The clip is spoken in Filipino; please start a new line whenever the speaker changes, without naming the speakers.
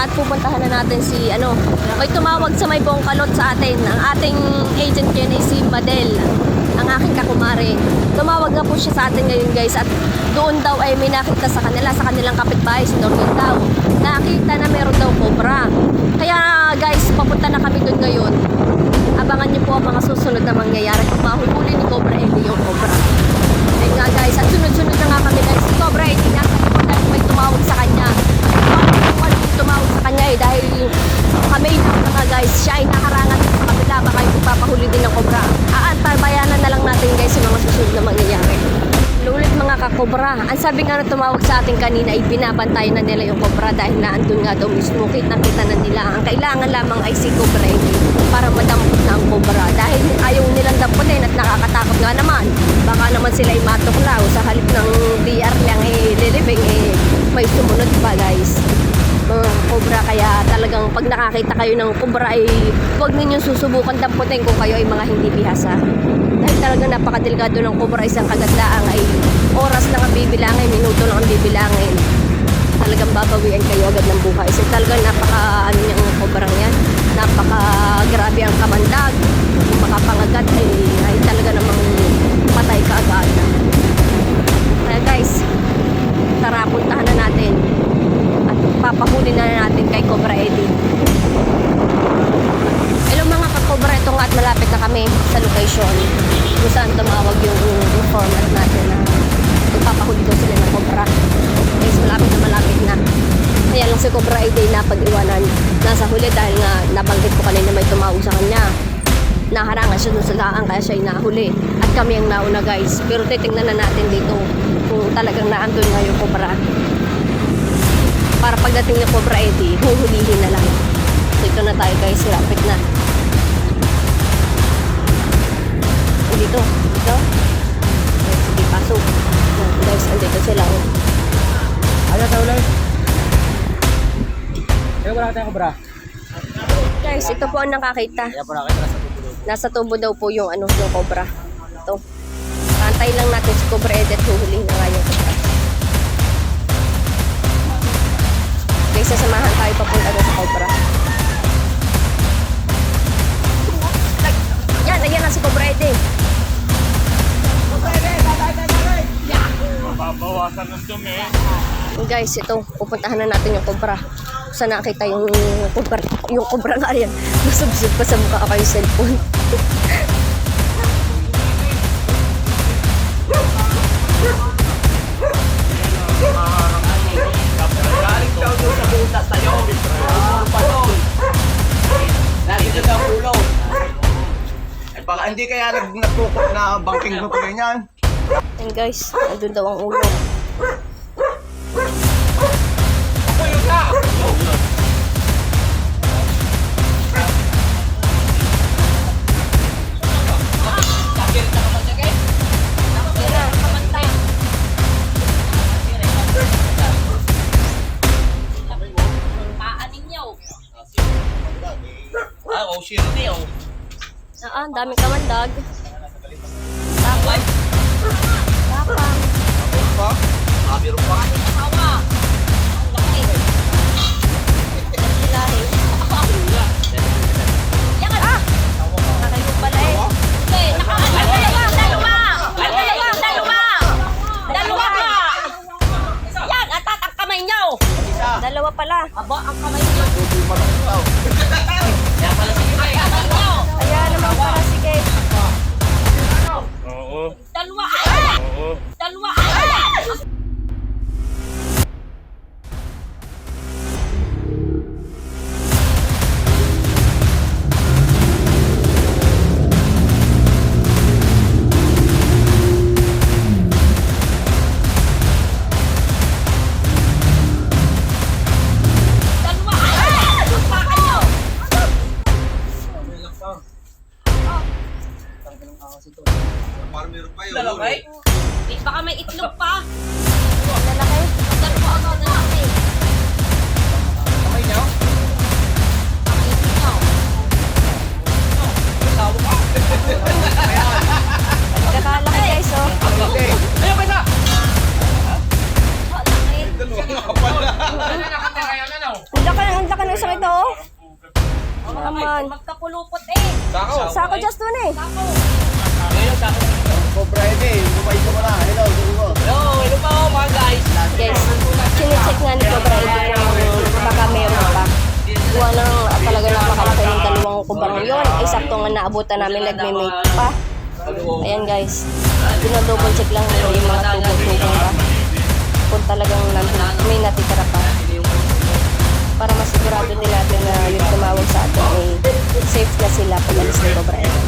at pupuntahan na natin si may tumawag sa may Bongkalot sa atin. Ang ating agent yun ay si Madel, ang aking kakumare. Tumawag na po siya sa atin ngayon guys, at doon daw ay may nakita sa kanila, sa kanilang kapitbahay si Norman daw. Nakita na meron daw cobra. Kaya guys, papunta na kami doon ngayon. Abangan niyo po ang mga susunod na mangyayari kung mahuhuli ni Cobra Eddie yung cobra. Ayun nga guys, at sunod-sunod na nga kami guys. Si Cobra Eddie nasa likod dahil may tumawag sa kanya. Tumawag sa kanya dahil kami na nga guys, siya ay nakarangan sa kabila, baka yung ipapahuli din ng cobra. Aantabayanan na lang natin guys yung mga susunod na mangyayari. Ulit mga kakobra, ang sabi nga na tumawag sa atin kanina ay binabantayan na nila yung cobra dahil naandun nga daw mismo, kitang-kita na nila. Ang kailangan lamang ay si Cobra Eddie para madampot na ang cobra dahil ayaw nilang damputin at nakakatakot nga naman. Baka naman sila ay matuklaw sa halip ng DR lang lilibing may sumunod pa guys. Mga cobra, kaya talagang pag nakakita kayo ng cobra ay huwag ninyong susubukan damputin kung kayo ay mga hindi bihasa. Dahil talagang napakadelikado ng cobra, isang kagatlaan ay oras lang ang bibilangin, minuto lang ang bibilangin. Talagang babawian kayo agad ng buhay. So talagang napaka niyang cobra yan. Napaka grabe ang kamandag. Kung makapangagat ay talaga namang patay ka agad. Kaya guys, tara puntahan na natin. At papahuli na natin kay Cobra Eddie. Hello mga ka-cobra, ito nga at malapit na kami sa location kung saan tumawag yung informant natin na magpapahuli daw sila ng cobra. Guys, malapit na. Kaya lang si Cobra Eddie napag-iwanan. Nasa huli dahil nga nabanggit ko kanina may tumawag sa kanya. Naharangan siya dun sa daan kaya siya ay nahuli. At kami ang nauna guys. Pero titingnan na natin dito kung talagang naandun nga yung cobra. Para pagdating ng Cobra Eddie, huhulihin na lang. So ito na tayo guys, lapit na. Dito. Sige, pasok. Guys, andito sila.
Ayan sa ulay. Kaya wala tayong cobra.
Guys, ito po ang nakakita.
Kaya wala kayo nasa tubo.
Nasa tubo daw po yung yung cobra. Ito. Kantay lang natin si Cobra Eddie at huhulihin na nga yung cobra. Guys, sasamahan tayo papunta doon sa cobra. Ayan na si Cobra Eddie.
Babawasan ng dumi.
Guys, ito, pupuntahan na natin yung cobra. Saan nakita yung cobra nga yan. Masubsub pa sa mukha ako yung cellphone.
Galing daw doon sa butas tayo. Lagi doon ang ulo. Ay baka hindi kaya nagtukot na banking mo pa ganyan.
And guys, nandun daw ang ulo.
Oh shit, Neo.
Ang daming kamandag. Tapang.
Pa? Biro pa.
Dalawa pala.
Aba, ang kamay niyo.
Kaya pala sige.
Ayan naman pala si Kate.
Oo.
Dalawa.
Oo.
Dalawa.
Dalawa eh.
Baka may itlog pa.
Lalaki.
Dalawa ako, lalaki.
Kamay niyo?
Pakinggan niyo.
Tawo ka.
Nagkakalaki guys, oh.
Okay. Ayun pa isa.
Laki.
Dalawa nga pala.
Ang laki
Magkapulupot eh.
Sako just doon eh.
Ako.
Cobra Ede, lumay ko na. Hello,
Hello pa ako mga guys.
Guys, sinicheck nga ni Cobra Edo kung baka meron pa. Gawa lang talaga napakalaki ng dalawang kubarang yun. Ay sakto nga naabutan namin nagme-make pa. Ayan guys, double check lang nila yung mga tubo-tubo pa. Kung talagang may natitira pa. Para masigurado din natin na yung tumawag sa atin ay safe na sila pag alis ni Cobra Edo.